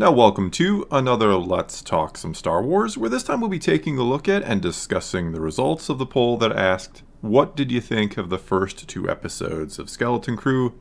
Now welcome to another Let's Talk Some Star Wars, where this time we'll be taking a look at and discussing the results of the poll that asked, what did you think of the first 2 episodes of Skeleton Crew?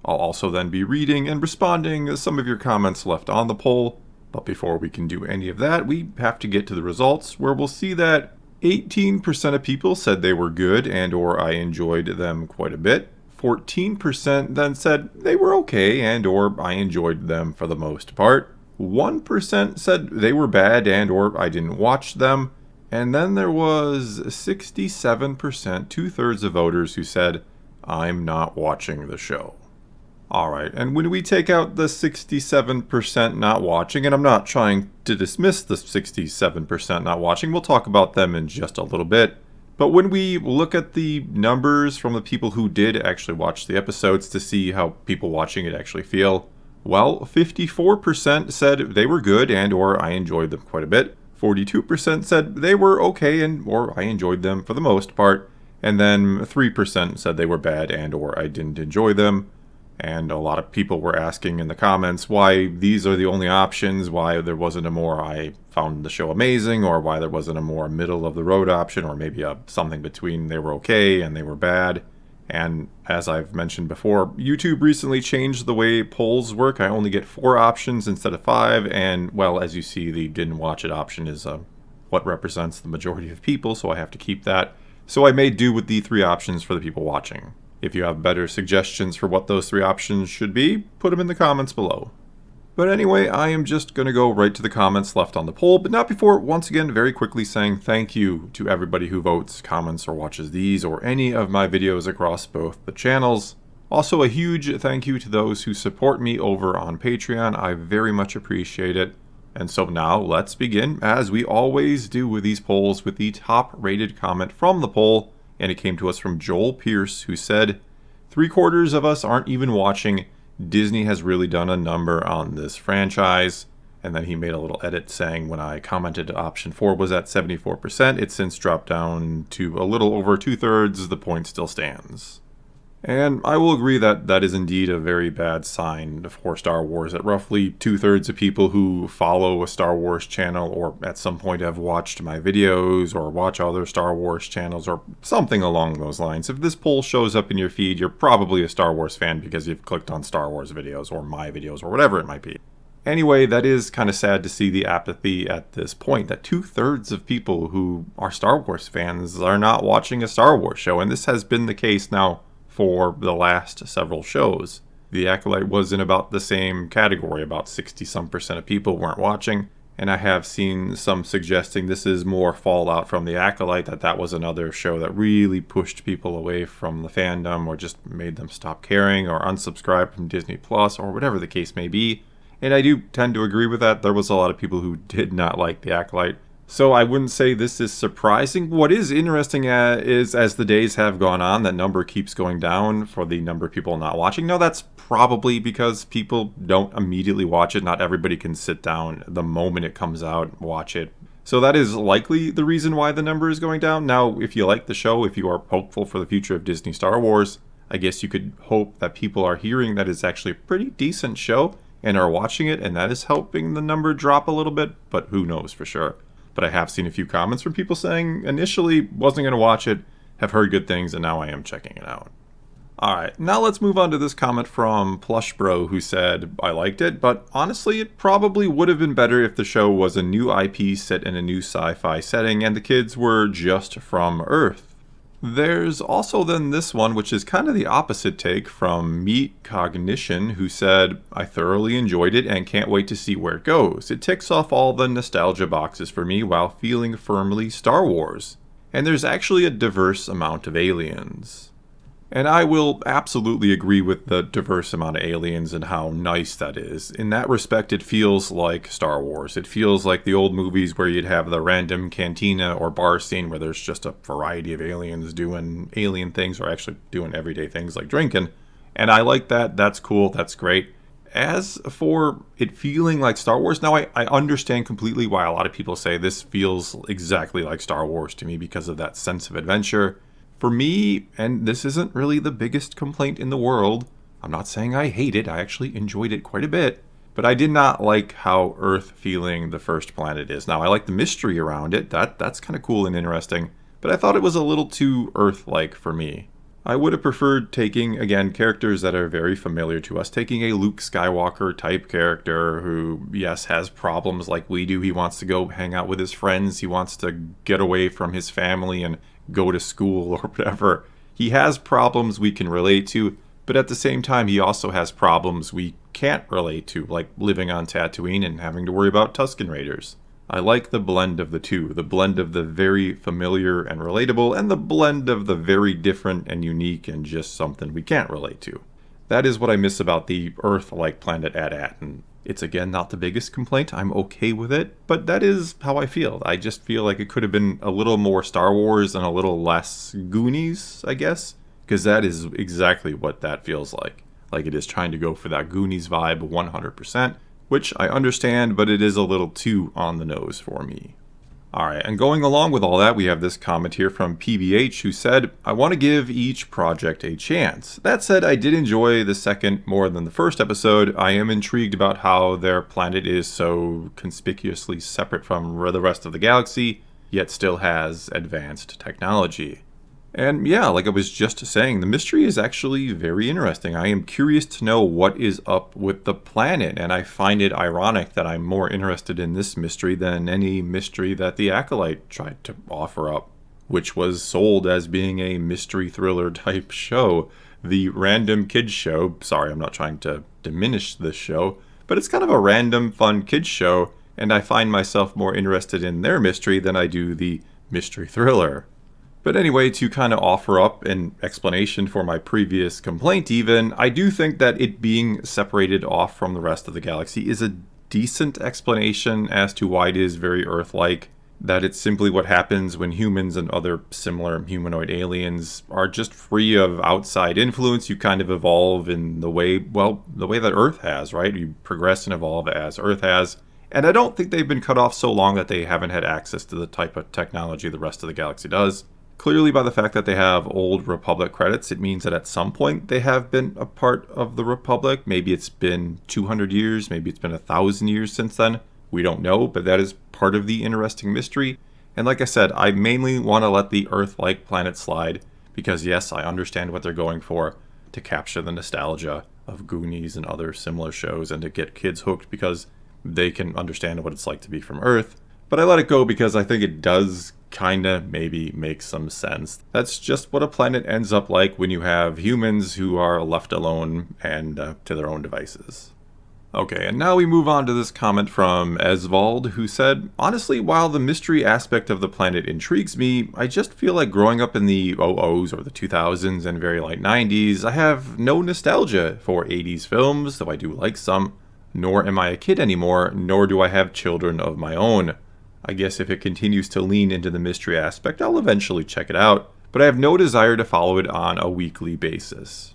I'll also then be reading and responding to some of your comments left on the poll, but before we can do any of that, we have to get to the results, where we'll see that 18% of people said they were good and or I enjoyed them quite a bit. 14% then said they were okay and or I enjoyed them for the most part. 1% said they were bad and or I didn't watch them. And then there was 67%, 2/3 of voters who said, I'm not watching the show. Alright, and when we take out the 67% not watching, and I'm not trying to dismiss the 67% not watching, we'll talk about them in just a little bit. But when we look at the numbers from the people who did actually watch the episodes to see how people watching it actually feel, well, 54% said they were good and or I enjoyed them quite a bit. 42% said they were okay and or I enjoyed them for the most part. And then 3% said they were bad and or I didn't enjoy them. And a lot of people were asking in the comments why these are the only options, why there wasn't a more I found the show amazing, or why there wasn't a more middle of the road option, or maybe something between they were okay and they were bad. And as I've mentioned before, YouTube recently changed the way polls work. I only get 4 options instead of 5, and well, as you see, the didn't watch it option is what represents the majority of people, so I have to keep that. So I made do with the 3 options for the people watching. If you have better suggestions for what those 3 options should be, put them in the comments below. But anyway, I am just going to go right to the comments left on the poll, but not before, once again, very quickly saying thank you to everybody who votes, comments, or watches these or any of my videos across both the channels. Also, a huge thank you to those who support me over on Patreon. I very much appreciate it. And so now let's begin, as we always do with these polls, with the top rated comment from the poll. And it came to us from Joel Pierce, who said, 3/4 of us aren't even watching. Disney has really done a number on this franchise. And then he made a little edit saying when I commented option 4 was at 74%, it's since dropped down to a little over 2/3. The point still stands. And I will agree that that is indeed a very bad sign for Star Wars, that roughly 2/3 of people who follow a Star Wars channel or at some point have watched my videos or watch other Star Wars channels or something along those lines. If this poll shows up in your feed, you're probably a Star Wars fan because you've clicked on Star Wars videos or my videos or whatever it might be. Anyway, that is kind of sad to see the apathy at this point, that 2/3 of people who are Star Wars fans are not watching a Star Wars show, and this has been the case now for the last several shows. The Acolyte was in about the same category, about 60-some% of people weren't watching, and I have seen some suggesting this is more fallout from The Acolyte, that was another show that really pushed people away from the fandom or just made them stop caring or unsubscribe from Disney Plus or whatever the case may be. And I do tend to agree with that. There was a lot of people who did not like The Acolyte. So I wouldn't say this is surprising. What is interesting is as the days have gone on, that number keeps going down for the number of people not watching. Now that's probably because people don't immediately watch it. Not everybody can sit down the moment it comes out and watch it. So that is likely the reason why the number is going down. Now, if you like the show, if you are hopeful for the future of Disney Star Wars, I guess you could hope that people are hearing that it's actually a pretty decent show and are watching it, and that is helping the number drop a little bit, but who knows for sure. But I have seen a few comments from people saying initially wasn't going to watch it, have heard good things, and now I am checking it out. Alright, now let's move on to this comment from Plushbro, who said, I liked it, but honestly it probably would have been better if the show was a new IP set in a new sci-fi setting and the kids were just from Earth. There's also then this one, which is kind of the opposite take, from Meat Cognition, who said, I thoroughly enjoyed it and can't wait to see where it goes. It ticks off all the nostalgia boxes for me while feeling firmly Star Wars. And there's actually a diverse amount of aliens. And I will absolutely agree with the diverse amount of aliens and how nice that is. In that respect, it feels like Star Wars. It feels like the old movies where you'd have the random cantina or bar scene where there's just a variety of aliens doing alien things or actually doing everyday things like drinking. And I like that. That's cool. That's great. As for it feeling like Star Wars, now I understand completely why a lot of people say this feels exactly like Star Wars to me because of that sense of adventure. For me, and this isn't really the biggest complaint in the world, I'm not saying I hate it, I actually enjoyed it quite a bit, But I did not like how Earth-feeling the first planet is. Now, I like the mystery around it. That's kind of cool and interesting. But I thought it was a little too Earth-like for me. I would have preferred taking, again, characters that are very familiar to us. Taking a Luke Skywalker type character who, yes, has problems like we do. He wants to go hang out with his friends. He wants to get away from his family and go to school or whatever. He has problems we can relate to, but at the same time, he also has problems we can't relate to, like living on Tatooine and having to worry about Tusken Raiders. I like the blend of the two, the blend of the very familiar and relatable, and the blend of the very different and unique and just something we can't relate to. That is what I miss about the Earth-like planet AT-AT, and it's again not the biggest complaint. I'm okay with it, but that is how I feel. I just feel like it could have been a little more Star Wars and a little less Goonies, I guess, because that is exactly what that feels like. Like it is trying to go for that Goonies vibe 100%. Which I understand, but it is a little too on the nose for me. Alright, and going along with all that, we have this comment here from PBH who said, I want to give each project a chance. That said, I did enjoy the second more than the first episode. I am intrigued about how their planet is so conspicuously separate from the rest of the galaxy, yet still has advanced technology. And yeah, like I was just saying, the mystery is actually very interesting. I am curious to know what is up with the planet, and I find it ironic that I'm more interested in this mystery than any mystery that the Acolyte tried to offer up, which was sold as being a mystery thriller type show. The Random Kids Show, sorry, I'm not trying to diminish this show, but it's kind of a random, fun kids show, and I find myself more interested in their mystery than I do the mystery thriller. But anyway, to kind of offer up an explanation for my previous complaint even, I do think that it being separated off from the rest of the galaxy is a decent explanation as to why it is very Earth-like, that it's simply what happens when humans and other similar humanoid aliens are just free of outside influence. You kind of evolve in the way that Earth has, right? You progress and evolve as Earth has. And I don't think they've been cut off so long that they haven't had access to the type of technology the rest of the galaxy does. Clearly, by the fact that they have old Republic credits, it means that at some point they have been a part of the Republic. Maybe it's been 200 years, maybe it's been 1,000 years since then. We don't know, but that is part of the interesting mystery. And like I said, I mainly want to let the Earth-like planet slide because yes, I understand what they're going for, to capture the nostalgia of Goonies and other similar shows and to get kids hooked because they can understand what it's like to be from Earth. But I let it go because I think it does kinda maybe make some sense. That's just what a planet ends up like when you have humans who are left alone and to their own devices. Okay, and now we move on to this comment from Esvald, who said, honestly, while the mystery aspect of the planet intrigues me, I just feel like growing up in the 00s or the 2000s and very late 90s, I have no nostalgia for 80s films, though I do like some, nor am I a kid anymore, nor do I have children of my own. I guess if it continues to lean into the mystery aspect, I'll eventually check it out, but I have no desire to follow it on a weekly basis.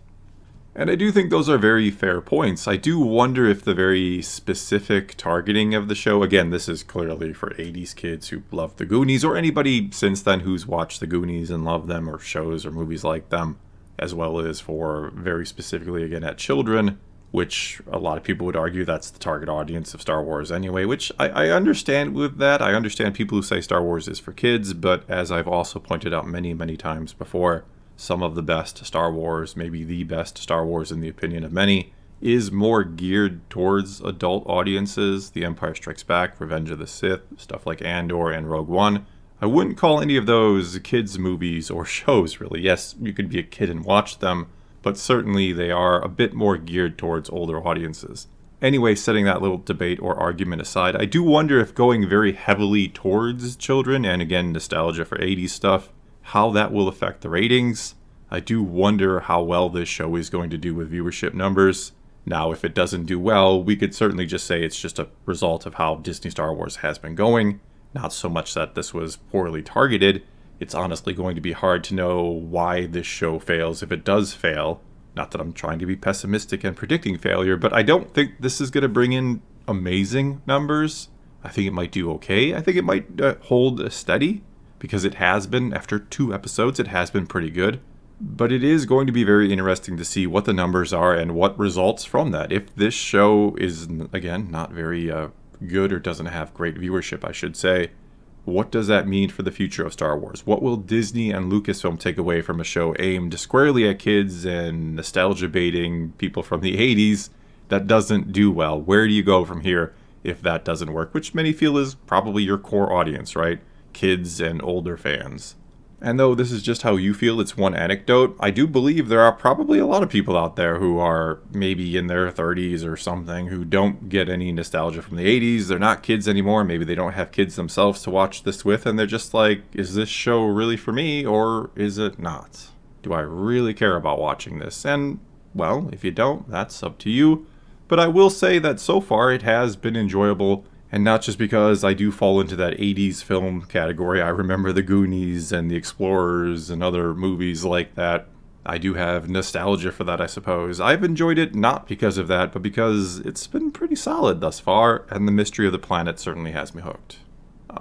And I do think those are very fair points. I do wonder if the very specific targeting of the show, again, this is clearly for 80s kids who love the Goonies, or anybody since then who's watched the Goonies and loved them, or shows or movies like them, as well as for very specifically, again, at children, which a lot of people would argue that's the target audience of Star Wars anyway, which I understand with that. I understand people who say Star Wars is for kids, but as I've also pointed out many, many times before, some of the best Star Wars, maybe the best Star Wars in the opinion of many, is more geared towards adult audiences. The Empire Strikes Back, Revenge of the Sith, stuff like Andor and Rogue One. I wouldn't call any of those kids' movies or shows, really. Yes, you could be a kid and watch them, but certainly they are a bit more geared towards older audiences. Anyway, setting that little debate or argument aside, I do wonder if going very heavily towards children, and again, nostalgia for 80s stuff, how that will affect the ratings. I do wonder how well this show is going to do with viewership numbers. Now, if it doesn't do well, we could certainly just say it's just a result of how Disney Star Wars has been going. Not so much that this was poorly targeted. It's honestly going to be hard to know why this show fails if it does fail. Not that I'm trying to be pessimistic and predicting failure, but I don't think this is going to bring in amazing numbers. I think it might do okay. I think it might hold steady, because it has been, after 2 episodes, it has been pretty good. But it is going to be very interesting to see what the numbers are and what results from that. If this show is, again, not very good or doesn't have great viewership, I should say, what does that mean for the future of Star Wars? What will Disney and Lucasfilm take away from a show aimed squarely at kids and nostalgia baiting people from the 80s that doesn't do well? Where do you go from here if that doesn't work? Which many feel is probably your core audience, right? Kids and older fans. And though this is just how you feel, it's one anecdote, I do believe there are probably a lot of people out there who are maybe in their 30s or something who don't get any nostalgia from the 80s. They're not kids anymore. Maybe they don't have kids themselves to watch this with, and they're just like, is this show really for me or is it not? Do I really care about watching this? And, well, if you don't, that's up to you. But I will say that so far it has been enjoyable. And not just because I do fall into that 80s film category. I remember the Goonies and the Explorers and other movies like that. I do have nostalgia for that, I suppose. I've enjoyed it not because of that, but because it's been pretty solid thus far, and the mystery of the planet certainly has me hooked.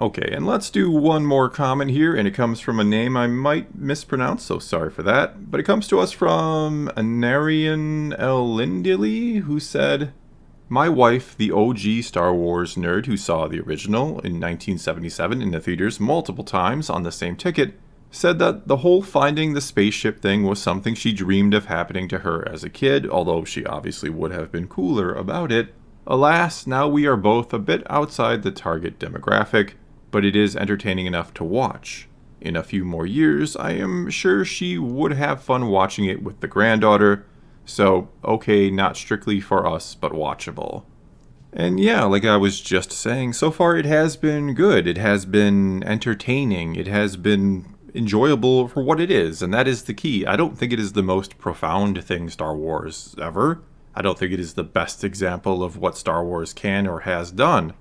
Okay, and let's do one more comment here, and it comes from a name I might mispronounce, so sorry for that. But it comes to us from Anarian Elindili, who said, "My wife, the OG Star Wars nerd who saw the original in 1977 in the theaters multiple times on the same ticket, said that the whole finding the spaceship thing was something she dreamed of happening to her as a kid, although she obviously would have been cooler about it. Alas, now we are both a bit outside the target demographic, but it is entertaining enough to watch. In a few more years, I am sure she would have fun watching it with the granddaughter. So, okay, not strictly for us, but watchable." And yeah, like I was just saying, so far it has been good. It has been entertaining. It has been enjoyable for what it is, and that is the key. I don't think it is the most profound thing Star Wars ever. I don't think it is the best example of what Star Wars can or has done.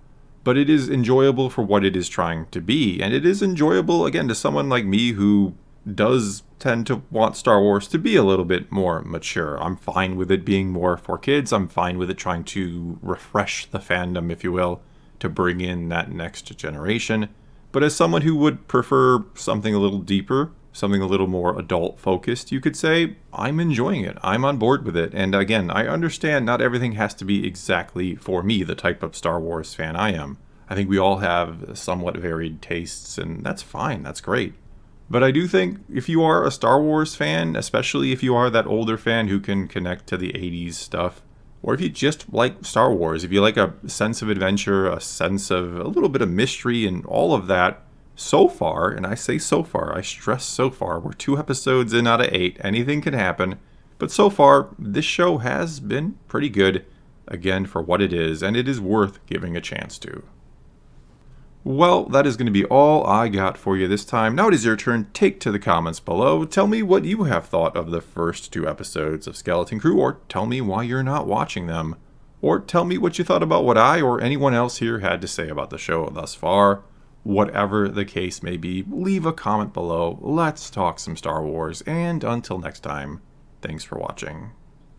But it is enjoyable for what it is trying to be, and it is enjoyable, again, to someone like me who does tend to want Star Wars to be a little bit more mature. I'm fine with it being more for kids. I'm fine with it trying to refresh the fandom, if you will, to bring in that next generation. But as someone who would prefer something a little deeper, something a little more adult focused, you could say, I'm enjoying it. I'm on board with it. And again, I understand not everything has to be exactly for me, the type of Star Wars fan I am. I think we all have somewhat varied tastes, and that's fine. That's great. But I do think if you are a Star Wars fan, especially if you are that older fan who can connect to the 80s stuff, or if you just like Star Wars, if you like a sense of adventure, a sense of a little bit of mystery and all of that, so far, and I say so far, I stress so far, we're 2 episodes in out of 8, anything can happen, but so far, this show has been pretty good, again, for what it is, and it is worth giving a chance to. Well, that is going to be all I got for you this time. Now it is your turn. Take to the comments below. Tell me what you have thought of the first 2 episodes of Skeleton Crew, or tell me why you're not watching them. Or tell me what you thought about what I or anyone else here had to say about the show thus far. Whatever the case may be, leave a comment below. Let's talk some Star Wars, and until next time, thanks for watching.